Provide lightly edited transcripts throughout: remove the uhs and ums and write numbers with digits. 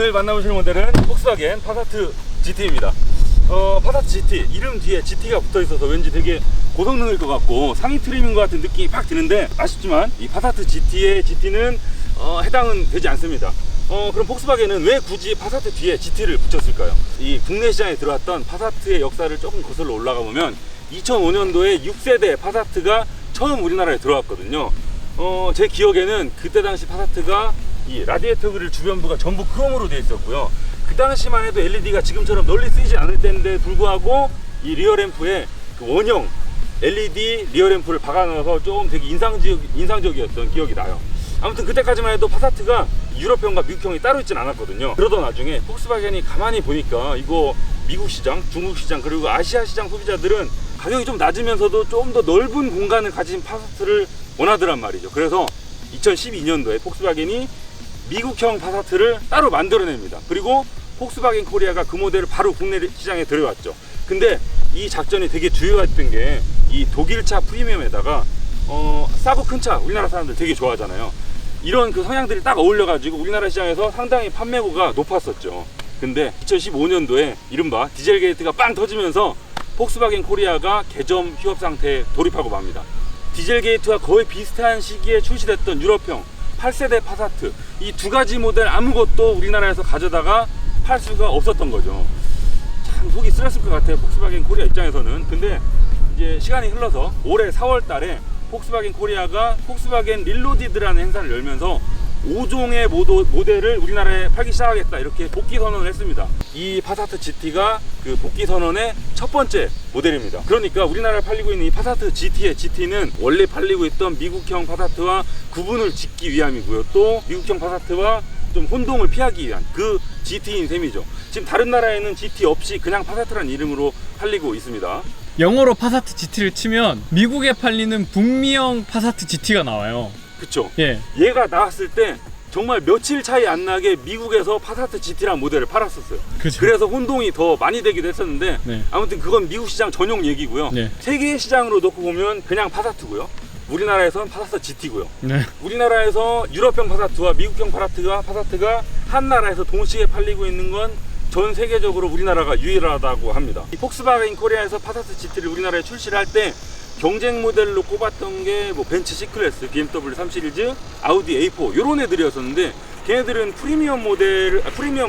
오늘 만나보실 모델은 폭스바겐 파사트 GT입니다. 파사트 GT 이름 뒤에 GT가 붙어있어서 왠지 되게 고성능일 것 같고 상위 트림인 것 같은 느낌이 팍 드는데, 아쉽지만 이 파사트 GT의 GT는 해당은 되지 않습니다. 그럼 폭스바겐은 왜 굳이 파사트 뒤에 GT를 붙였을까요? 이 국내 시장에 들어왔던 파사트의 역사를 조금 거슬러 올라가 보면 2005년도에 6세대 파사트가 처음 우리나라에 들어왔거든요. 제 기억에는 그때 당시 파사트가 이 라디에이터 그릴 주변부가 전부 크롬으로 되어 있었고요. 그 당시만 해도 LED가 지금처럼 널리 쓰이지 않을 때인데 불구하고 이 리어램프에 그 원형 LED 리어램프를 박아넣어서 좀 되게 인상적이었던 기억이 나요. 아무튼 그때까지만 해도 파사트가 유럽형과 미국형이 따로 있진 않았거든요. 그러던 나중에 폭스바겐이 가만히 보니까 이거 미국 시장, 중국 시장, 그리고 아시아 시장 소비자들은 가격이 좀 낮으면서도 좀 더 넓은 공간을 가진 파사트를 원하더란 말이죠. 그래서 2012년도에 폭스바겐이 미국형 파사트를 따로 만들어냅니다. 그리고 폭스바겐 코리아가 그 모델을 바로 국내 시장에 들여왔죠. 근데 이 작전이 되게 주요했던 게 이 독일차 프리미엄에다가 싸고 큰 차 우리나라 사람들 되게 좋아하잖아요. 이런 그 성향들이 딱 어울려가지고 우리나라 시장에서 상당히 판매고가 높았었죠. 근데 2015년도에 이른바 디젤 게이트가 빵 터지면서 폭스바겐 코리아가 개점 휴업 상태에 돌입하고 맙니다. 디젤 게이트와 거의 비슷한 시기에 출시됐던 유럽형 8세대 파사트, 이 두 가지 모델 아무것도 우리나라에서 가져다가 팔 수가 없었던 거죠. 참 속이 쓰렸을 것 같아요, 폭스바겐 코리아 입장에서는. 근데 이제 시간이 흘러서 올해 4월 달에 폭스바겐 코리아가 폭스바겐 릴로디드라는 행사를 열면서 5종의 모델을 우리나라에 팔기 시작하겠다, 이렇게 복귀 선언을 했습니다. 이 파사트 GT가 그 복귀 선언의 첫 번째 모델입니다. 그러니까 우리나라에 팔리고 있는 이 파사트 GT의 GT는 원래 팔리고 있던 미국형 파사트와 구분을 짓기 위함이고요. 또 미국형 파사트와 좀 혼동을 피하기 위한 그 GT인 셈이죠. 지금 다른 나라에는 GT 없이 그냥 파사트라는 이름으로 팔리고 있습니다. 영어로 파사트 GT를 치면 미국에 팔리는 북미형 파사트 GT가 나와요. 그쵸? 예. 얘가 나왔을 때 정말 며칠 차이 안 나게 미국에서 파사트 GT라는 모델을 팔았었어요. 그쵸. 그래서 혼동이 더 많이 되기도 했었는데, 네. 아무튼 그건 미국 시장 전용 얘기고요. 네. 세계 시장으로 놓고 보면 그냥 파사트고요. 우리나라에선 파사트 GT고요. 네. 우리나라에서 유럽형 파사트와 미국형 파사트가 한 나라에서 동시에 팔리고 있는 건 전 세계적으로 우리나라가 유일하다고 합니다. 이 폭스바겐 코리아에서 파사트 GT를 우리나라에 출시를 할 때 경쟁 모델로 꼽았던 게 뭐 벤츠 C클래스, BMW 3 시리즈, 아우디 A4 이런 애들이었었는데, 걔네들은 프리미엄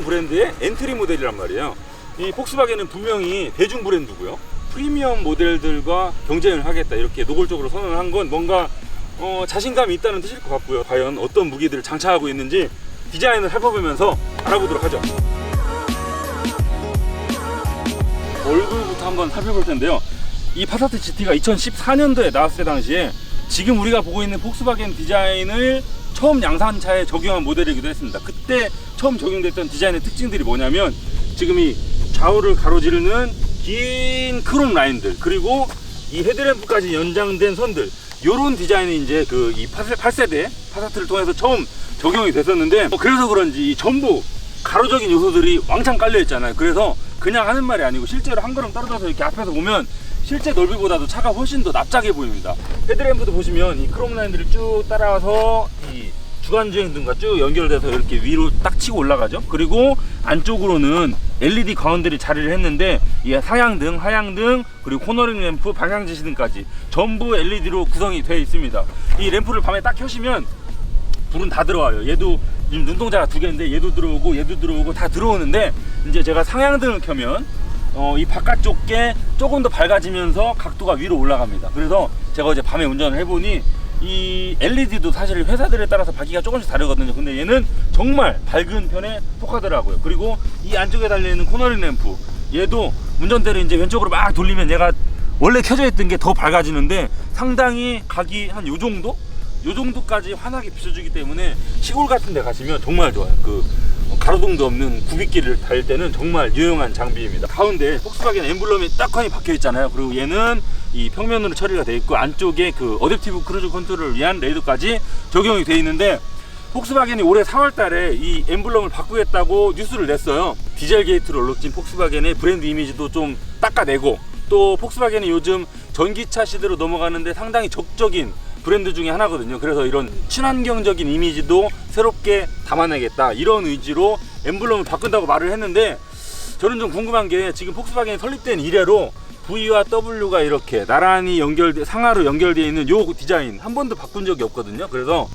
브랜드의 엔트리 모델이란 말이에요. 이 폭스바겐은 분명히 대중 브랜드고요. 프리미엄 모델들과 경쟁을 하겠다, 이렇게 노골적으로 선언을 한 건 뭔가 자신감이 있다는 뜻일 것 같고요. 과연 어떤 무기들을 장착하고 있는지 디자인을 해보면서 알아보도록 하죠. 얼굴부터 한번 살펴볼 텐데요. 이 파사트 GT가 2014년도에 나왔을 때 당시에 지금 우리가 보고 있는 폭스바겐 디자인을 처음 양산차에 적용한 모델이기도 했습니다. 그때 처음 적용됐던 디자인의 특징들이 뭐냐면, 지금 이 좌우를 가로지르는 긴 크롬 라인들, 그리고 이 헤드램프까지 연장된 선들, 요런 디자인이 이제 그 이 8세대 파사트를 통해서 처음 적용이 됐었는데, 그래서 그런지 이 전부 가로적인 요소들이 왕창 깔려 있잖아요. 그래서 그냥 하는 말이 아니고 실제로 한 걸음 떨어져서 이렇게 앞에서 보면 실제 넓이보다도 차가 훨씬 더 납작해 보입니다. 헤드램프도 보시면 이 크롬 라인들이 쭉 따라와서 이 주간주행 등과 쭉 연결돼서 이렇게 위로 딱 치고 올라가죠. 그리고 안쪽으로는 LED 가운데를 자리를 했는데, 이 상향등, 하향등, 그리고 코너링 램프, 방향 지시 등까지 전부 LED로 구성이 되어 있습니다. 이 램프를 밤에 딱 켜시면 불은 다 들어와요. 얘도 지금 눈동자가 두 개인데 얘도 들어오고 다 들어오는데, 이제 제가 상향등을 켜면 이 바깥쪽 게 조금 더 밝아지면서 각도가 위로 올라갑니다. 그래서 제가 어제 밤에 운전을 해보니 이 LED도 사실 회사들에 따라서 밝기가 조금씩 다르거든요. 근데 얘는 정말 밝은 편에 속하더라고요. 그리고 이 안쪽에 달려있는 코너링 램프, 얘도 운전대를 이제 왼쪽으로 막 돌리면 얘가 원래 켜져 있던 게 더 밝아지는데, 상당히 각이 한 요 정도까지 환하게 비춰주기 때문에 시골 같은 데 가시면 정말 좋아요. 그 가로등도 없는 굽이길을 달릴 때는 정말 유용한 장비입니다. 가운데 폭스바겐 엠블럼이 딱하니 박혀 있잖아요. 그리고 얘는 이 평면으로 처리가 되어 있고, 안쪽에 그 어댑티브 크루즈 컨트롤을 위한 레이더까지 적용이 되어 있는데, 폭스바겐이 올해 4월 달에 이 엠블럼을 바꾸겠다고 뉴스를 냈어요. 디젤 게이트로 얼룩진 폭스바겐의 브랜드 이미지도 좀 닦아내고, 또 폭스바겐이 요즘 전기차 시대로 넘어가는데 상당히 적적인 브랜드 중에 하나거든요. 그래서 이런 친환경적인 이미지도 새롭게 담아내겠다, 이런 의지로 엠블럼을 바꾼다고 말을 했는데, 저는 좀 궁금한 게 지금 폭스바겐이 설립된 이래로 V와 W가 이렇게 나란히 상하로 연결되어 있는 요 디자인 한 번도 바꾼 적이 없거든요. 그래서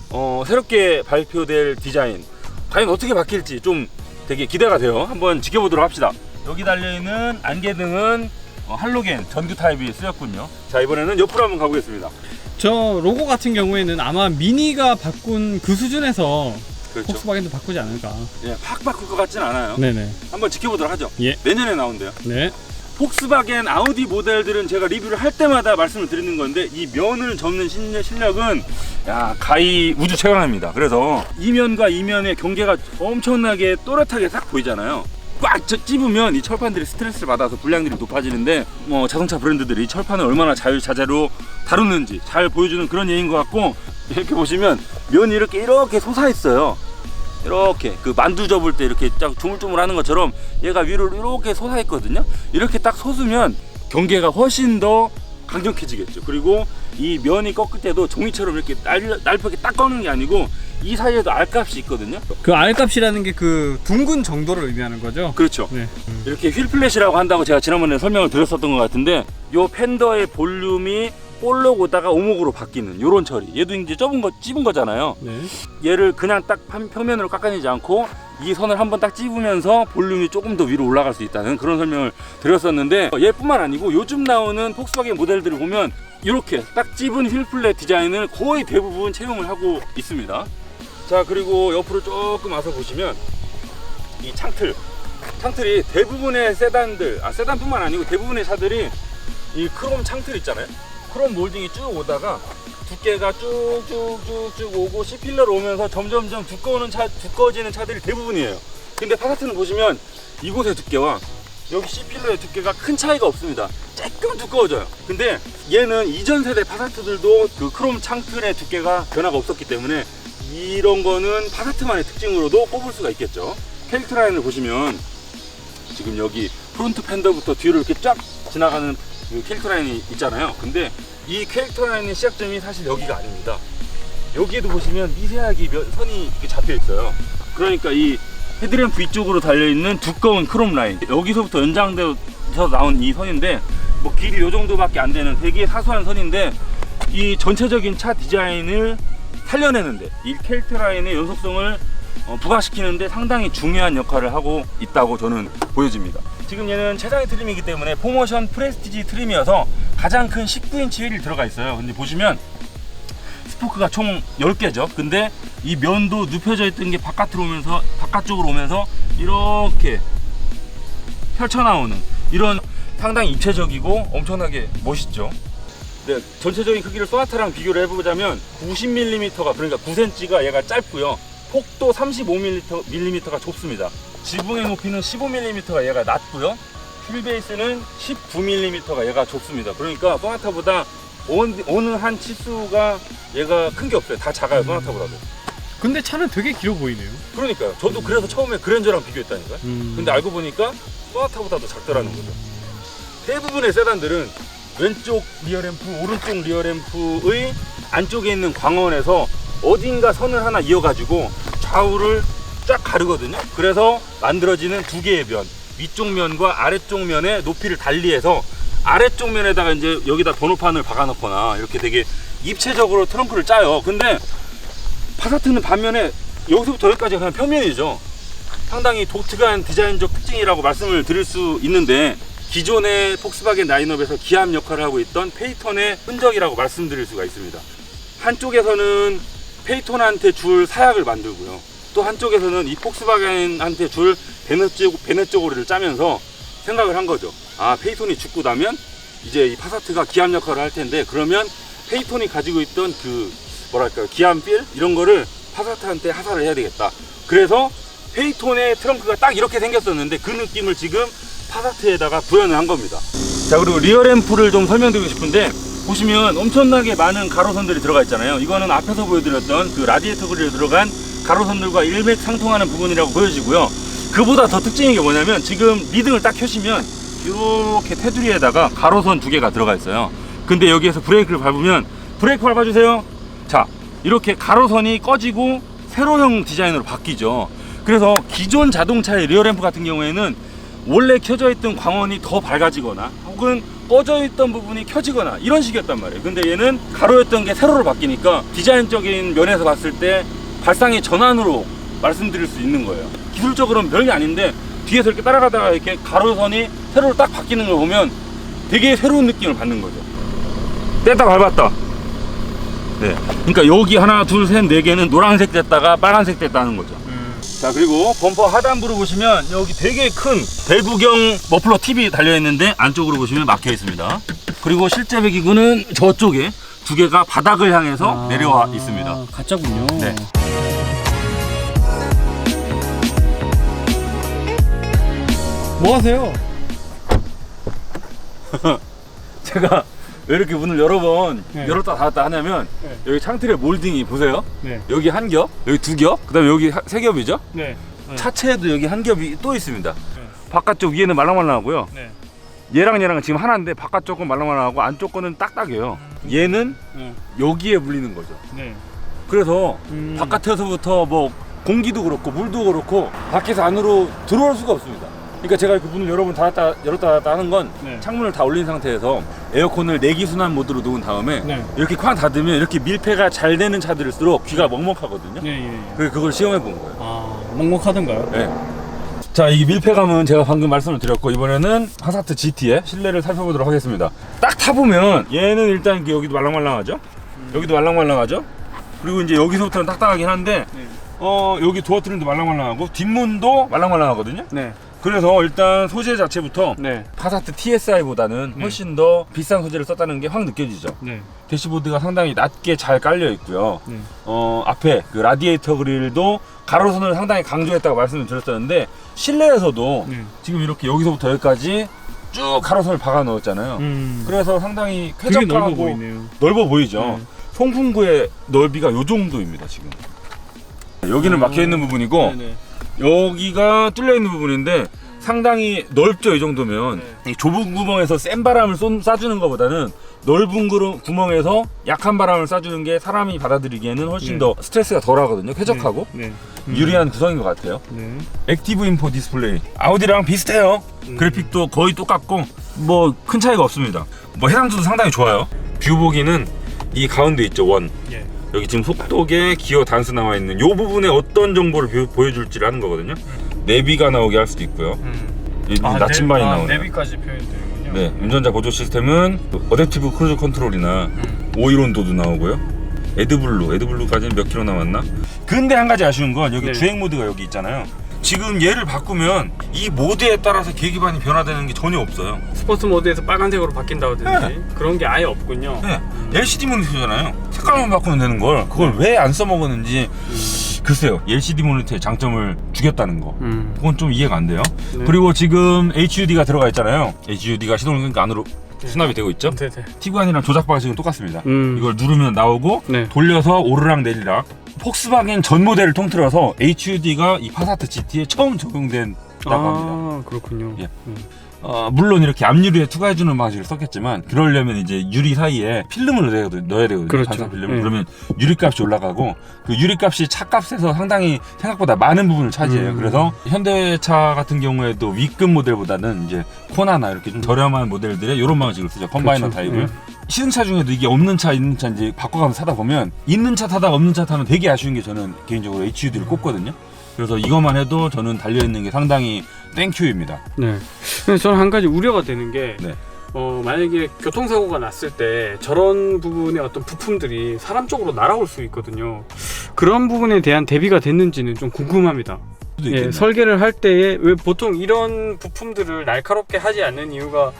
새롭게 발표될 디자인 과연 어떻게 바뀔지 좀 되게 기대가 돼요. 한번 지켜보도록 합시다. 여기 달려있는 안개등은 할로겐 전구 타입이 쓰였군요. 자, 이번에는 옆으로 한번 가보겠습니다. 저 로고 같은 경우에는 아마 미니가 바꾼 그 수준에서 그렇죠. 폭스바겐도 바꾸지 않을까. 예, 확 바꿀 것 같진 않아요. 네네. 한번 지켜보도록 하죠. 예. 내년에 나온대요. 네. 폭스바겐 아우디 모델들은 제가 리뷰를 할 때마다 말씀을 드리는 건데, 이 면을 접는 실력은 가히 우주 최강입니다. 그래서 이 면과 이 면의 경계가 엄청나게 또렷하게 딱 보이잖아요. 꽉 찝으면 이 철판들이 스트레스를 받아서 불량들이 높아지는데, 자동차 브랜드들이 이 철판을 얼마나 자유자재로 다루는지 잘 보여주는 그런 예인 것 같고, 이렇게 보시면 면이 이렇게 솟아 있어요. 이렇게 그 만두 접을 때 이렇게 딱 조물조물 하는 것처럼 얘가 위로 이렇게 솟아 있거든요. 이렇게 딱 솟으면 경계가 훨씬 더 강력해지겠죠. 그리고 이 면이 꺾을 때도 종이처럼 이렇게 날렵하게 딱 꺾는 게 아니고 이 사이에도 알값이 있거든요. 그 알값이라는 게 그 둥근 정도를 의미하는 거죠? 그렇죠. 네. 이렇게 휠 플랫이라고 한다고 제가 지난번에 설명을 드렸었던 것 같은데, 요 팬더의 볼륨이 볼록 오다가 오목으로 바뀌는 요런 처리. 얘도 이제 찝은 거잖아요. 네. 얘를 그냥 딱 평면으로 깎아내지 않고 이 선을 한번 딱 찝으면서 볼륨이 조금 더 위로 올라갈 수 있다는 그런 설명을 드렸었는데, 얘뿐만 아니고 요즘 나오는 폭스바겐 모델들을 보면 이렇게 딱 찝은 휠 플랫 디자인을 거의 대부분 채용을 하고 있습니다. 자, 그리고 옆으로 조금 와서 보시면 이 창틀이 대부분의 세단뿐만 아니고 대부분의 차들이 이 크롬 창틀 있잖아요. 크롬 몰딩이 쭉 오다가 두께가 쭉쭉쭉쭉 오고 C필러로 오면서 점점점 두꺼워지는 차들이 대부분이에요. 근데 파사트는 보시면 이곳의 두께와 여기 C필러의 두께가 큰 차이가 없습니다. 조금 두꺼워져요. 근데 얘는 이전 세대 파사트들도 그 크롬 창틀의 두께가 변화가 없었기 때문에 이런 거는 파사트만의 특징으로도 꼽을 수가 있겠죠. 캐릭터 라인을 보시면 지금 여기 프론트 팬더부터 뒤로 이렇게 쫙 지나가는 그 캐릭터 라인이 있잖아요. 근데 이 캐릭터 라인의 시작점이 사실 여기가 아닙니다. 여기에도 보시면 미세하게 선이 이렇게 잡혀 있어요. 그러니까 이 헤드램프 위쪽으로 달려있는 두꺼운 크롬 라인, 여기서부터 연장돼서 나온 이 선인데, 뭐 길이 요 정도밖에 안 되는 되게 사소한 선인데, 이 전체적인 차 디자인을 살려내는데, 이 캐릭터 라인의 연속성을 부각시키는데 상당히 중요한 역할을 하고 있다고 저는 보여집니다. 지금 얘는 최상위 트림이기 때문에 포모션 프레스티지 트림이어서 가장 큰 19인치 휠이 들어가 있어요. 근데 보시면 스포크가 총 10개죠. 근데 이 면도 눕혀져 있던 게 바깥쪽으로 오면서 이렇게 펼쳐나오는 이런 상당히 입체적이고 엄청나게 멋있죠. 네, 전체적인 크기를 소나타랑 비교를 해보자면 90mm가, 그러니까 9cm가 얘가 짧고요. 폭도 35mm가 좁습니다. 지붕의 높이는 15mm가 얘가 낮고요. 휠베이스는 19mm가 얘가 좁습니다. 그러니까 소나타보다 어느 한 치수가 얘가 큰 게 없어요. 다 작아요, 소나타보다도. 근데 차는 되게 길어 보이네요. 그러니까요. 저도 그래서 처음에 그랜저랑 비교했다니까요. 근데 알고 보니까 소나타보다도 작더라는 거죠. 대부분의 세단들은 왼쪽 리어램프, 오른쪽 리어램프의 안쪽에 있는 광원에서 어딘가 선을 하나 이어가지고 좌우를 쫙 가르거든요. 그래서 만들어지는 두 개의 면, 위쪽 면과 아래쪽 면의 높이를 달리해서 아래쪽 면에다가 이제 여기다 번호판을 박아놓거나 이렇게 되게 입체적으로 트렁크를 짜요. 근데 파사트는 반면에 여기서부터 여기까지가 그냥 평면이죠. 상당히 독특한 디자인적 특징이라고 말씀을 드릴 수 있는데, 기존의 폭스바겐 라인업에서 기함 역할을 하고 있던 페이톤의 흔적이라고 말씀드릴 수가 있습니다. 한쪽에서는 페이톤한테 줄 사약을 만들고요, 또 한쪽에서는 이 폭스바겐한테 줄 베넷 쪼고리를 짜면서 생각을 한 거죠. 아, 페이톤이 죽고 나면 이제 이 파사트가 기함 역할을 할 텐데, 그러면 페이톤이 가지고 있던 그 뭐랄까 기함 필 이런 거를 파사트한테 하사를 해야 되겠다. 그래서 페이톤의 트렁크가 딱 이렇게 생겼었는데 그 느낌을 지금 파사트에다가 구현을 한 겁니다. 자, 그리고 리어램프를 좀 설명드리고 싶은데, 보시면 엄청나게 많은 가로선들이 들어가 있잖아요. 이거는 앞에서 보여드렸던 그 라디에이터 그릴에 들어간 가로선들과 일맥상통하는 부분이라고 보여지고요. 그보다 더 특징인 게 뭐냐면, 지금 리등을 딱 켜시면 이렇게 테두리에다가 가로선 두 개가 들어가 있어요. 근데 여기에서 브레이크를 밟으면, 브레이크 밟아주세요. 자, 이렇게 가로선이 꺼지고 세로형 디자인으로 바뀌죠. 그래서 기존 자동차의 리어램프 같은 경우에는 원래 켜져 있던 광원이 더 밝아지거나 혹은 꺼져 있던 부분이 켜지거나 이런 식이었단 말이에요. 근데 얘는 가로였던 게 세로로 바뀌니까 디자인적인 면에서 봤을 때 발상의 전환으로 말씀드릴 수 있는 거예요. 기술적으로는 별게 아닌데 뒤에서 이렇게 따라가다가 이렇게 가로선이 세로로 딱 바뀌는 걸 보면 되게 새로운 느낌을 받는 거죠. 뗐다 밟았다. 네. 그러니까 여기 하나, 둘, 셋, 네 개는 노란색 됐다가 빨간색 됐다는 거죠. 자, 그리고 범퍼 하단부를 보시면 여기 되게 큰 밸브경 머플러 팁이 달려 있는데 안쪽으로 보시면 막혀 있습니다. 그리고 실제 배기구는 저쪽에 두 개가 바닥을 향해서 내려와 있습니다. 가짜군요. 네. 뭐 하세요? 제가 왜 이렇게 문을 여러 번 네. 열었다 닫았다 하냐면 네. 여기 창틀의 몰딩이 보세요. 네. 여기 한 겹, 여기 두 겹, 그 다음에 여기 세 겹이죠. 네. 네. 차체에도 여기 한 겹이 또 있습니다. 네. 바깥쪽 위에는 말랑말랑하고요. 네. 얘랑 지금 하나인데 바깥쪽은 말랑말랑하고 안쪽 거는 딱딱해요. 얘는 네. 여기에 물리는 거죠. 네. 그래서 바깥에서부터 뭐 공기도 그렇고 물도 그렇고 밖에서 안으로 들어올 수가 없습니다. 그러니까 제가 그 문을 여러 번 열었다 닫았다 하는 건 네. 창문을 다 올린 상태에서 에어컨을 내기 순환 모드로 놓은 다음에 네. 이렇게 쾅 닫으면 이렇게 밀폐가 잘 되는 차들일수록 귀가 먹먹하거든요. 예, 예. 그래서 그걸 시험해 본 거예요. 아, 먹먹하던가요? 네. 자, 이 밀폐감은 제가 방금 말씀을 드렸고 이번에는 파사트 GT의 실내를 살펴보도록 하겠습니다. 딱 타보면 얘는 일단 여기도 말랑말랑하죠. 여기도 말랑말랑하죠. 그리고 이제 여기서부터는 딱딱하긴 한데 네. 여기 도어 트림도 말랑말랑하고 뒷문도 말랑말랑하거든요. 네. 그래서 일단 소재 자체부터 네. 파사트 TSI보다는 네. 훨씬 더 비싼 소재를 썼다는 게 확 느껴지죠. 네. 대시보드가 상당히 낮게 잘 깔려 있고요. 네. 앞에 그 라디에이터 그릴도 가로선을 상당히 강조했다고 말씀을 드렸었는데 실내에서도 네. 지금 이렇게 여기서부터 여기까지 쭉 가로선을 박아 넣었잖아요. 그래서 상당히 되게 넓어 쾌적하고 보이네요. 넓어 보이죠. 네. 송풍구의 넓이가 요 정도입니다. 지금 여기는 막혀 있는 부분이고 네네. 여기가 뚫려 있는 부분인데 상당히 넓죠. 이 정도면 이 좁은 구멍에서 센 바람을 쏴주는 것보다는 넓은 구멍에서 약한 바람을 쏴주는 게 사람이 받아들이기에는 훨씬 네. 더 스트레스가 덜 하거든요. 쾌적하고 네. 유리한 구성인 것 같아요. 네. 액티브 인포 디스플레이 아우디랑 비슷해요. 그래픽도 거의 똑같고 뭐 큰 차이가 없습니다. 뭐 해상도도 상당히 좋아요. 뷰 보기는 이 가운데 있죠. 원 예. 여기 지금 속도계, 기어 단수 나와 있는 이 부분에 어떤 정보를 보여줄지를 하는 거거든요. 내비가 나오게 할 수도 있고요. 나침반이 나오네요. 내비까지 표현되는군요. 네, 운전자 보조 시스템은 어댑티브 크루즈 컨트롤이나 오일 온도도 나오고요. 애드블루까지는 몇 킬로 남았나? 근데 한 가지 아쉬운 건 여기 네. 주행 모드가 여기 있잖아요. 지금 얘를 바꾸면 이 모드에 따라서 계기판이 변화되는 게 전혀 없어요. 스포츠 모드에서 빨간색으로 바뀐다든지 네. 그런 게 아예 없군요. 네, LCD 모니터잖아요. 색깔만 바꾸면 되는 걸 그걸 왜 안 써먹었는지 글쎄요. LCD 모니터의 장점을 죽였다는 거 그건 좀 이해가 안 돼요. 네. 그리고 지금 HUD가 들어가 있잖아요. HUD가 시동을 끄니까 안으로 수납이 되고 있죠. 네네. 티구안이랑 조작 방식은 똑같습니다. 음. 이걸 누르면 나오고 네. 돌려서 오르락 내리락. 폭스바겐 전 모델을 통틀어서 HUD가 이 파사트 GT에 처음 적용된다고 합니다. 그렇군요. 예. 물론 이렇게 앞유리에 투과해주는 방식을 썼겠지만 그러려면 이제 유리 사이에 필름을 넣어야 되거든요. 그렇죠. 반사 필름을. 네. 그러면 유리값이 올라가고 그 유리값이 차값에서 상당히 생각보다 많은 부분을 차지해요. 그래서 현대차 같은 경우에도 위급 모델보다는 이제 코나나 이렇게 좀 저렴한 모델들의 이런 방식을 쓰죠. 컴바이너 그렇죠. 타입을. 네. 시승차 중에도 이게 없는 차 있는 차 이제 바꿔가면서 사다 보면 있는 차 타다가 없는 차 타면 되게 아쉬운 게 저는 개인적으로 HUD를 꼽거든요. 그래서 이것만 해도 저는 달려있는 게 상당히 땡큐입니다. 네. 근데 저는 한 가지 우려가 되는 게 네. 만약에 교통사고가 났을 때 저런 부분의 어떤 부품들이 사람 쪽으로 날아올 수 있거든요. 그런 부분에 대한 대비가 됐는지는 좀 궁금합니다. 예, 설계를 할 때에 왜 보통 이런 부품들을 날카롭게 하지 않는 이유가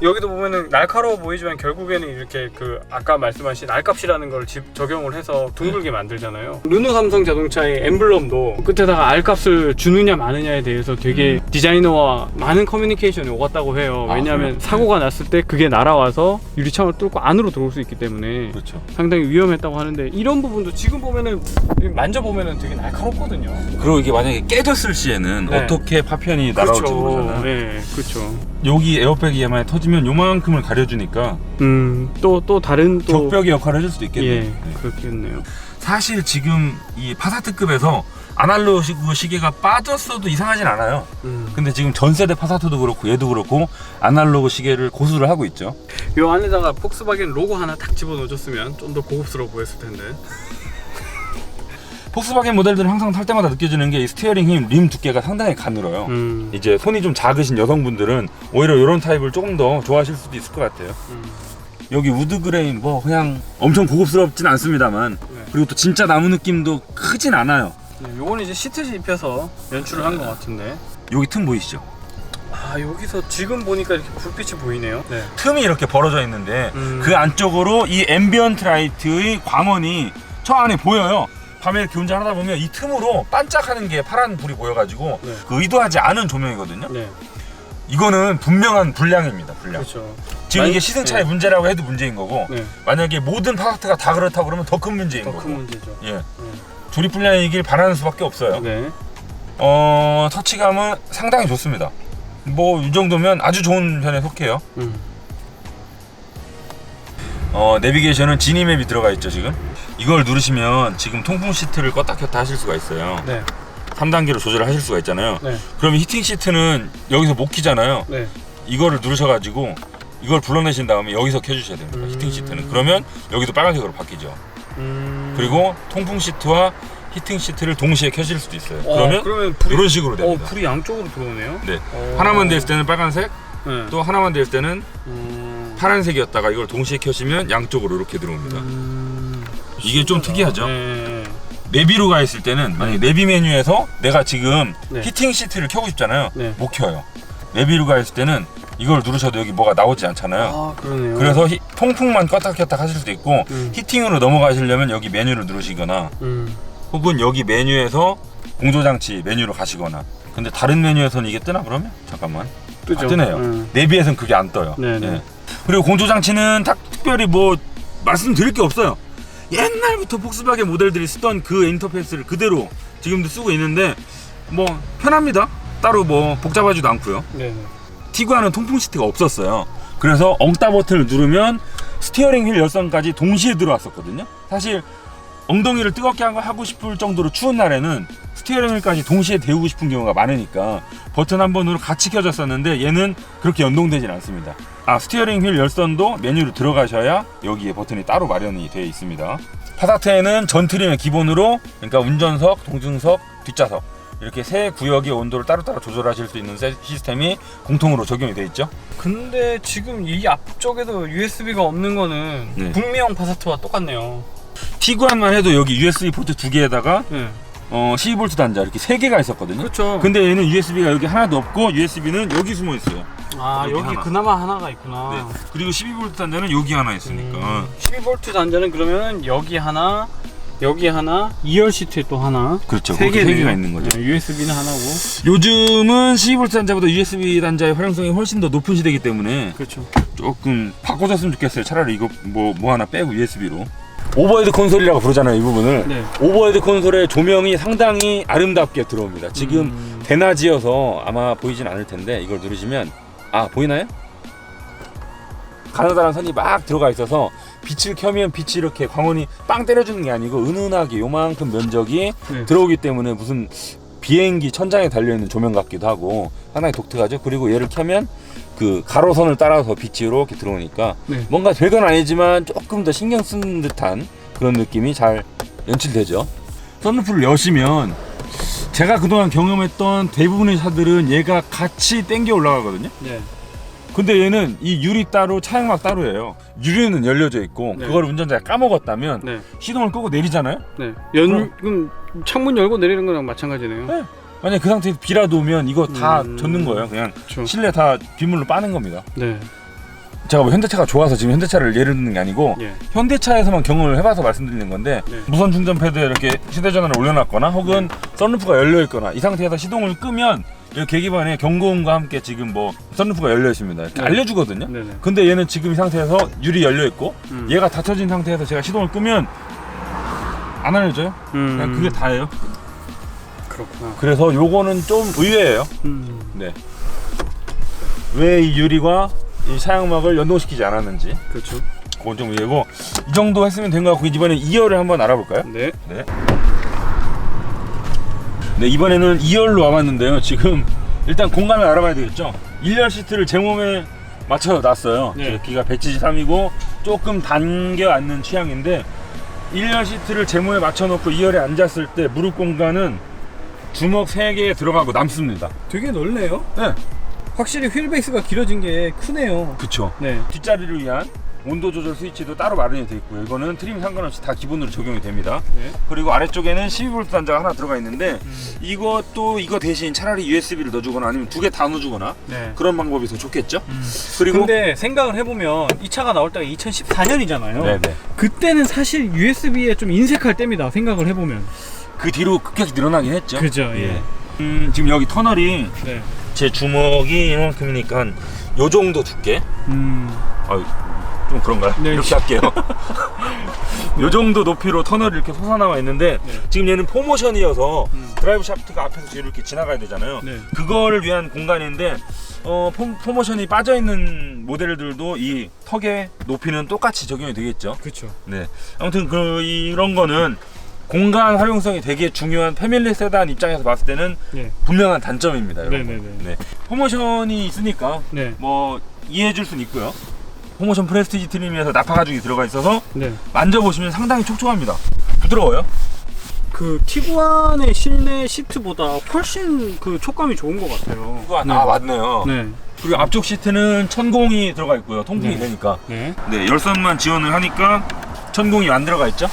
여기도 보면은 날카로워 보이지만 결국에는 이렇게 그 아까 말씀하신 알값이라는 걸 적용을 해서 둥글게 만들잖아요. 르노 삼성 자동차의 엠블럼도 끝에다가 알값을 주느냐 마느냐에 대해서 되게 디자이너와 많은 커뮤니케이션이 오갔다고 해요. 왜냐하면 그래요? 사고가 났을 때 그게 날아와서 유리창을 뚫고 안으로 들어올 수 있기 때문에 그렇죠. 상당히 위험했다고 하는데 이런 부분도 지금 보면은 만져보면은 되게 날카롭거든요. 그리고 이게 만약에 깨졌을 시에는 네. 어떻게 파편이 날아올지 모르잖아요. 네, 그렇죠. 여기 에어백이 만약 터지면 요만큼을 가려주니까 또 다른 격벽의 역할을 해줄 수도 있겠네요. 예, 네. 그렇겠네요. 사실 지금 이 파사트급에서 아날로그 시계가 빠졌어도 이상하진 않아요. 근데 지금 전 세대 파사트도 그렇고 얘도 그렇고 아날로그 시계를 고수를 하고 있죠. 요 안에다가 폭스바겐 로고 하나 딱 집어넣어줬으면 좀 더 고급스러워 보였을 텐데. 폭스바겐 모델들은 항상 탈 때마다 느껴지는 게 이 스티어링 힘 림 두께가 상당히 가늘어요. 이제 손이 좀 작으신 여성분들은 오히려 이런 타입을 조금 더 좋아하실 수도 있을 것 같아요. 여기 우드 그레인 뭐 그냥 엄청 고급스럽진 않습니다만 네. 그리고 또 진짜 나무 느낌도 크진 않아요. 네, 요거는 이제 시트지 입혀서 연출을 한 것 같은데. 여기 틈 보이시죠? 아, 여기서 지금 보니까 이렇게 불빛이 보이네요. 네. 틈이 이렇게 벌어져 있는데 그 안쪽으로 이 앰비언트 라이트의 광원이 저 안에 보여요. 밤에 이렇게 운전하다 보면 이 틈으로 반짝하는 게 파란 불이 보여가지고 네. 그 의도하지 않은 조명이거든요. 네. 이거는 분명한 불량입니다. 불량. 그렇죠. 지금 이게 시승차의 네. 문제라고 해도 문제인 거고 네. 만약에 모든 파사트가 다 그렇다고 그러면 더 큰 문제인 더 거고. 큰 문제죠. 예. 조립 불량이길 바라는 수밖에 없어요. 네. 터치감은 상당히 좋습니다. 뭐 이 정도면 아주 좋은 편에 속해요. 내비게이션은 지니맵이 들어가 있죠. 지금 이걸 누르시면 지금 통풍 시트를 껐다 켰다 하실 수가 있어요. 네. 3단계로 조절을 하실 수가 있잖아요. 네. 그러면 히팅 시트는 여기서 못 키잖아요. 네. 이거를 누르셔가지고 이걸 불러내신 다음에 여기서 켜주셔야 됩니다. 히팅 시트는. 그러면 여기도 빨간색으로 바뀌죠. 그리고 통풍 시트와 히팅 시트를 동시에 켜실 수도 있어요. 그러면 불이, 이런 식으로 됩니다. 불이 양쪽으로 들어오네요. 네. 하나만 됐을 때는 빨간색, 네. 또 하나만 됐을 때는 파란색이었다가 이걸 동시에 켜시면 양쪽으로 이렇게 들어옵니다. 이게 좀 특이하죠? 네. 내비로 가 있을 때는 만약에 내비 메뉴에서 내가 지금 네. 히팅 시트를 켜고 싶잖아요. 네. 못 켜요. 내비로 가 있을 때는 이걸 누르셔도 여기 뭐가 나오지 않잖아요. 아, 그러네요. 그래서 통풍만 껐다 켰다 하실 수도 있고 히팅으로 넘어가시려면 여기 메뉴를 누르시거나 혹은 여기 메뉴에서 공조장치 메뉴로 가시거나. 근데 다른 메뉴에서는 이게 뜨나 그러면? 잠깐만. 뜨죠. 아, 뜨네요. 내비에서는 그게 안 떠요. 네네. 예. 그리고 공조장치는 특별히 뭐 말씀드릴 게 없어요. 옛날부터 폭스바겐 모델들이 쓰던 그 인터페이스를 그대로 지금도 쓰고 있는데 뭐 편합니다. 따로 뭐 복잡하지도 않고요. 네네. 티구안은 통풍 시트가 없었어요. 그래서 엉따 버튼을 누르면 스티어링 휠 열선까지 동시에 들어왔었거든요. 사실 엉덩이를 뜨겁게 하고 싶을 정도로 추운 날에는 스티어링 휠까지 동시에 데우고 싶은 경우가 많으니까 버튼 한 번으로 같이 켜졌었는데 얘는 그렇게 연동되진 않습니다. 스티어링 휠 열선도 메뉴로 들어가셔야 여기에 버튼이 따로 마련이 되어 있습니다. 파사트에는 전 트림의 기본으로 그러니까 운전석, 동승석, 뒷좌석 이렇게 세 구역의 온도를 따로따로 조절하실 수 있는 시스템이 공통으로 적용이 되어 있죠. 근데 지금 이 앞쪽에도 USB가 없는 거는 네. 북미형 파사트와 똑같네요. 티구안만 해도 여기 USB 포트 2개에다가 네. 12V 단자 이렇게 3개가 있었거든요. 그렇죠. 근데 얘는 USB가 여기 하나도 없고 USB는 여기 숨어 있어요. 아, 여기 하나. 그나마 하나가 있구나. 네. 그리고 12V 단자는 여기 하나 있으니까. 12V 단자는 그러면 여기 하나, 2열 시트에 또 하나. 그렇죠. 세 그렇게 세 개네요. 개가 있는 거죠. 네, USB는 하나고. 요즘은 12V 단자보다 USB 단자의 활용성이 훨씬 더 높은 시대이기 때문에 그렇죠. 조금 바꿔줬으면 좋겠어요. 차라리 이거 뭐 하나 빼고 USB로. 오버헤드 콘솔이라고 부르잖아요, 이 부분을. 네. 오버헤드 콘솔의 조명이 상당히 아름답게 들어옵니다. 지금 대낮이어서 아마 보이진 않을 텐데 이걸 누르시면 보이나요? 가느다란 선이 막 들어가 있어서 빛을 켜면 빛이 이렇게 광원이 빵 때려주는 게 아니고 은은하게 요만큼 면적이 네. 들어오기 때문에 무슨 비행기 천장에 달려있는 조명 같기도 하고 상당히 독특하죠. 그리고 얘를 켜면 그 가로선을 따라서 빛이 이렇게 들어오니까 네. 뭔가 별건 아니지만 조금 더 신경 쓰는 듯한 그런 느낌이 잘 연출되죠. 썬루프를 여시면 제가 그동안 경험했던 대부분의 차들은 얘가 같이 당겨 올라가거든요. 네. 근데 얘는 이 유리 따로 차양막 따로예요. 유리는 열려져 있고 네. 그걸 운전자가 까먹었다면 네. 시동을 끄고 내리잖아요. 네. 그럼 창문 열고 내리는 거랑 마찬가지네요. 네. 만약 그 상태에서 비라도 오면 이거 다 젖는 거예요. 그냥 그렇죠. 실내 다 빗물로 빠는 겁니다. 네. 제가 뭐 현대차가 좋아서 지금 현대차를 예를 드는 게 아니고 예. 현대차에서만 경험을 해봐서 말씀드리는 건데 네. 무선 충전 패드에 이렇게 휴대전화를 올려놨거나 혹은 썬루프가 열려있거나 이 상태에서 시동을 끄면 이 계기판에 경고음과 함께 지금 뭐 썬루프가 열려있습니다 이렇게 네. 알려주거든요. 네네. 근데 얘는 지금 이 상태에서 유리 열려있고 얘가 닫혀진 상태에서 제가 시동을 끄면 안 알려줘요. 그냥 그게 다예요. 그렇구나. 그래서 요거는 좀 의외예요. 네. 왜 이 유리와 이 차양막을 연동시키지 않았는지 그렇죠. 그건 좀 의외고 이 정도 했으면 된 것 같고 이번에 2열을 한번 알아볼까요? 네. 네. 네, 이번에는 2열로 와봤는데요. 지금 일단 공간을 알아봐야 되겠죠. 1열 시트를 제 몸에 맞춰 놨어요. 네. 키가 173이고 조금 당겨 앉는 취향인데 1열 시트를 제 몸에 맞춰 놓고 2열에 앉았을 때 무릎 공간은 주먹 3개 들어가고 남습니다. 되게 넓네요. 네, 확실히 휠베이스가 길어진 게 크네요. 그쵸. 네. 뒷자리를 위한 온도 조절 스위치도 따로 마련이 되어 있고요. 이거는 트림 상관없이 다 기본으로 적용이 됩니다. 네. 그리고 아래쪽에는 12V 단자가 하나 들어가 있는데 이거 대신 차라리 USB를 넣어주거나 아니면 2개 다 넣어주거나 네. 그런 방법이 더 좋겠죠. 그리고 근데 생각을 해보면 이 차가 나올 때가 2014년이잖아요. 네네. 그때는 사실 USB에 좀 인색할 때입니다. 생각을 해보면. 그 뒤로 급격히 늘어나긴 했죠. 그죠. 예. 지금 여기 터널이 네. 제 주먹이 이만큼이니까 한 요 정도 두께. 좀 그런가요? 네. 이렇게 할게요. 요 정도 높이로 터널이 이렇게 솟아나와 있는데 네. 지금 얘는 포모션이어서 드라이브 샤프트가 앞에서 뒤로 이렇게 지나가야 되잖아요. 네. 그거를 위한 공간인데 포모션이 빠져있는 모델들도 이 턱의 높이는 똑같이 적용이 되겠죠. 그렇죠. 네. 아무튼 이런 거는 공간 활용성이 되게 중요한 패밀리 세단 입장에서 봤을 때는 네. 분명한 단점입니다. 이런 네네네. 거. 네. 포모션이 있으니까 네. 뭐 이해해줄 수는 있고요. 포모션 프레스티지 트림에서 나파 가죽이 들어가 있어서 네. 만져보시면 상당히 촉촉합니다. 부드러워요. 그 티구안의 실내 시트보다 훨씬 그 촉감이 좋은 것 같아요. 네. 아 맞네요. 네. 그리고 앞쪽 시트는 천공이 들어가 있고요. 통풍이 네. 되니까. 네. 네, 열선만 지원을 하니까 천공이 안 들어가 있죠.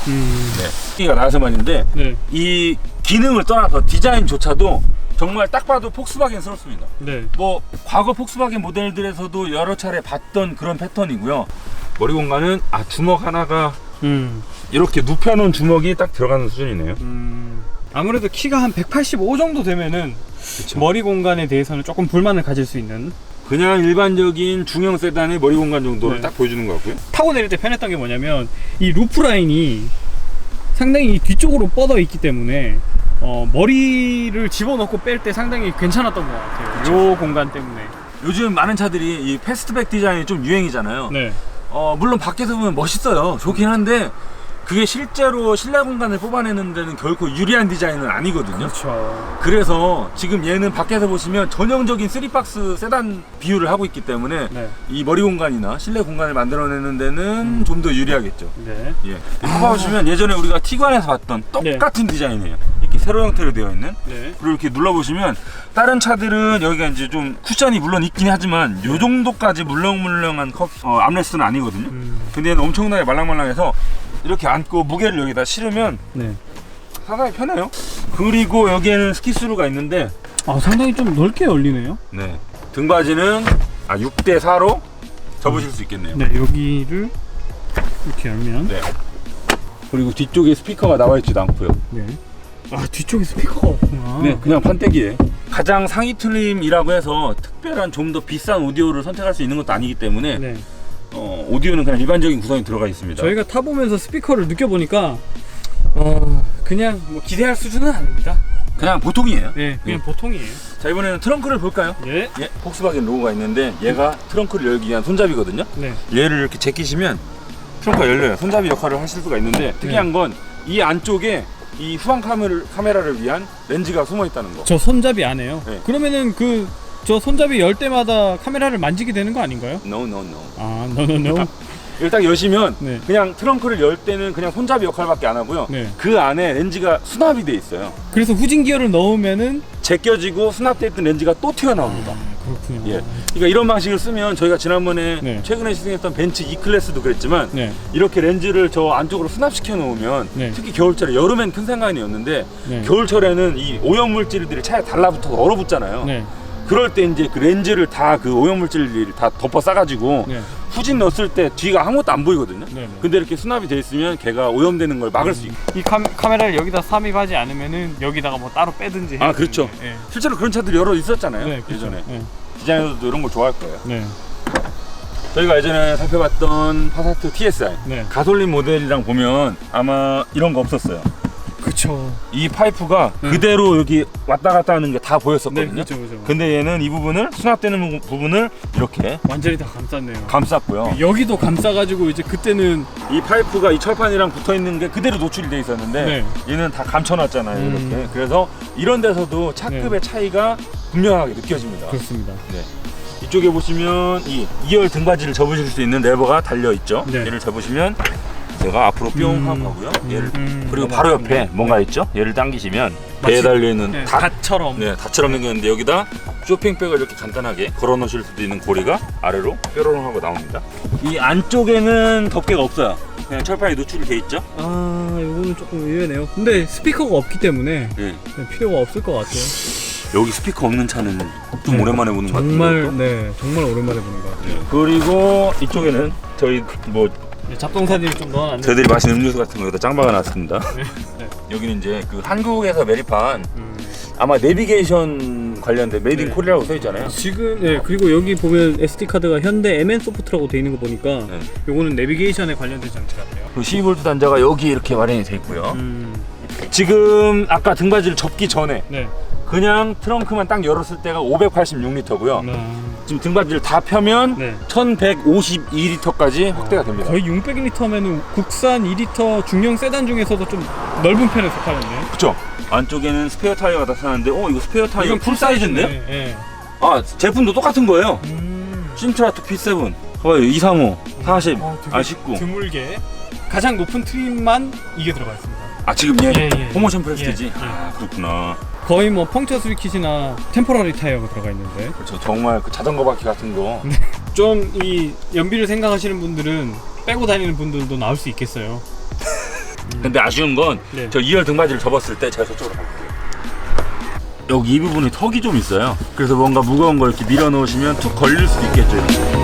네. 가 나서만인데 네. 이 기능을 떠나서 디자인조차도 정말 딱 봐도 폭스바겐스럽습니다. 네. 뭐 과거 폭스바겐 모델들에서도 여러 차례 봤던 그런 패턴이고요. 머리 공간은 주먹 하나가 이렇게 눕혀놓은 주먹이 딱 들어가는 수준이네요. 아무래도 키가 한 185 정도 되면은 그쵸. 머리 공간에 대해서는 조금 불만을 가질 수 있는. 그냥 일반적인 중형 세단의 머리 공간 정도를 네. 딱 보여주는 것 같고요. 타고 내릴 때 편했던 게 뭐냐면 이 루프 라인이 상당히 이 뒤쪽으로 뻗어 있기 때문에 머리를 집어넣고 뺄 때 상당히 괜찮았던 것 같아요. 그쵸. 요 공간 때문에. 요즘 많은 차들이 이 패스트백 디자인이 좀 유행이잖아요. 네. 물론 밖에서 보면 멋있어요. 좋긴 한데 그게 실제로 실내 공간을 뽑아내는 데는 결코 유리한 디자인은 아니거든요. 그렇죠. 그래서 지금 얘는 밖에서 보시면 전형적인 3박스 세단 비율을 하고 있기 때문에 네. 이 머리 공간이나 실내 공간을 만들어내는 데는 좀 더 유리하겠죠. 네. 예. 봐보시면 예전에 우리가 티구안에서 봤던 똑같은 디자인이에요. 이렇게 세로 형태로 되어 있는. 네. 그리고 이렇게 눌러보시면 다른 차들은 여기가 이제 좀 쿠션이 물론 있긴 하지만 요 정도까지 물렁물렁한 암레스트는 아니거든요. 근데 얘는 엄청나게 말랑말랑해서 이렇게 앉고 무게를 여기다 실으면 네. 상당히 편해요. 그리고 여기에는 스키스루가 있는데 상당히 좀 넓게 열리네요. 네. 등받이는 6대4로 접으실 수 있겠네요. 네, 여기를 이렇게 열면. 네. 그리고 뒤쪽에 스피커가 나와 있지도 않고요. 네. 뒤쪽에 스피커가 없구나. 네, 그냥 판때기에 가장 상위 트림이라고 해서 특별한 좀 더 비싼 오디오를 선택할 수 있는 것도 아니기 때문에 네. 오디오는 그냥 일반적인 구성이 들어가 있습니다. 저희가 타보면서 스피커를 느껴보니까 그냥 뭐 기대할 수준은 아닙니다. 그냥 보통이에요. 네, 그냥 보통이에요. 자, 이번에는 트렁크를 볼까요? 네. 예, 폭스바겐 로고가 있는데 얘가 트렁크를 열기 위한 손잡이거든요. 네. 얘를 이렇게 제끼시면 트렁크가 열려요. 손잡이 역할을 하실 수가 있는데 특이한 건 이 안쪽에 이 후방 카메라를 위한 렌즈가 숨어 있다는 거. 저 손잡이 안 해요. 네. 그러면은 저 손잡이 열 때마다 카메라를 만지게 되는 거 아닌가요? No. no. 일단 여시면 네. 그냥 트렁크를 열 때는 그냥 손잡이 역할밖에 안 하고요. 네. 그 안에 렌즈가 수납이 돼 있어요. 그래서 후진 기어를 넣으면은 제껴지고 수납돼 있던 렌즈가 또 튀어나옵니다. 그렇군요. 예. 그러니까 이런 방식을 쓰면 저희가 지난번에 네. 최근에 시승했던 벤츠 E클래스도 그랬지만 네. 이렇게 렌즈를 저 안쪽으로 수납시켜 놓으면 네. 특히 겨울철에 여름엔 큰 상관이었는데 네. 겨울철에는 이 오염물질들이 차에 달라붙어서 얼어붙잖아요. 네. 그럴 때 이제 그 렌즈를 다 그 오염물질을 다 덮어 싸가지고 네. 후진 넣었을 때 뒤가 아무것도 안 보이거든요. 네. 근데 이렇게 수납이 돼 있으면 걔가 오염되는 걸 막을 수 있고. 이 카메라를 여기다 삽입하지 않으면은 여기다가 뭐 따로 빼든지. 아, 그렇죠. 네. 실제로 그런 차들이 여러 있었잖아요. 네, 그렇죠. 예전에. 네. 디자이너들도 이런 걸 좋아할 거예요. 네. 저희가 예전에 살펴봤던 파사트 TSI 네. 가솔린 모델이랑 보면 아마 이런 거 없었어요. 그쵸. 그쵸. 이 파이프가 네. 그대로 여기 왔다 갔다 하는 게 다 네, 보였었거든요. 그죠. 근데 얘는 이 부분을 수납되는 부분을 이렇게 완전히 다 감쌌네요. 감쌌고요. 여기도 감싸가지고 이제 그때는 이 파이프가 이 철판이랑 붙어 있는 게 그대로 노출이 돼 있었는데 네. 얘는 다 감춰놨잖아요. 이렇게. 그래서 이런 데서도 차급의 차이가 분명하게 느껴집니다. 그렇습니다. 네. 이쪽에 보시면 이 2열 등받이를 접으실 수 있는 레버가 달려 있죠. 네. 얘를 접으시면 제가 앞으로 뿅 하고 가고요. 얘를 그리고 바로 옆에 네. 뭔가 있죠. 얘를 당기시면 마치- 배에 달려 있는 네, 닷처럼. 네, 닷처럼 생겼는데 여기다 쇼핑백을 이렇게 간단하게 걸어 놓으실 수도 있는 고리가 아래로 뾰로롱 하고 나옵니다. 이 안쪽에는 덮개가 없어요. 그냥 철판이 노출이 돼 있죠. 아, 이거는 조금 의외네요. 근데 스피커가 없기 때문에 네. 필요가 없을 것 같아요. 여기 스피커 없는 차는 좀 네. 오랜만에 보는 것 정말 같은데. 정말 오랜만에 보는 것 같아요. 그리고 이쪽에는 저희 뭐 잡동사니를 좀 넣어놨는데. 저희들이 마시는 음료수 같은 거에다 짱 박아놨습니다. 네. 여기는 이제 그 한국에서 매립한 아마 내비게이션 관련된 메이드 인 네. 코리아라고 써 있잖아요. 지금 그리고 여기 보면 SD 카드가 현대 MN 소프트라고 돼 있는 거 보니까 네. 요거는 내비게이션에 관련된 장치 같아요. 그 12V 단자가 여기 이렇게 마련이 돼 있고요. 지금 아까 등받이를 접기 전에 네. 그냥 트렁크만 딱 열었을 때가 586리터고요. 지금 등받이를 다 펴면 네. 1152리터까지 확대가 됩니다. 거의 600리터면은 국산 2리터 중형 세단 중에서도 좀 넓은 편에 속하는데. 그쵸? 안쪽에는 스페어 타이어가 나타나는데 이거 스페어 타이어 풀 사이즈인데요? 네. 아 제품도 똑같은 거예요. 신트라토 P7 봐봐요. 235, 40, 되게 19 드물게 가장 높은 트림만 이게 들어가 있습니다. 아 지금 얘 예. 포모션 프레스티지? 예. 아 그렇구나. 거의 뭐 펑처 스위킷이나 템포러리 타이어가 들어가 있는데 그렇죠. 정말 그 자전거 바퀴 같은 거. 좀 이 연비를 생각하시는 분들은 빼고 다니는 분들도 나올 수 있겠어요. 근데 아쉬운 건 네. 저 2열 등받이를 접었을 때 제가 저쪽으로 가볼게요. 여기 이 부분에 턱이 좀 있어요. 그래서 뭔가 무거운 걸 이렇게 밀어 넣으시면 툭 걸릴 수도 있겠죠. 이렇게.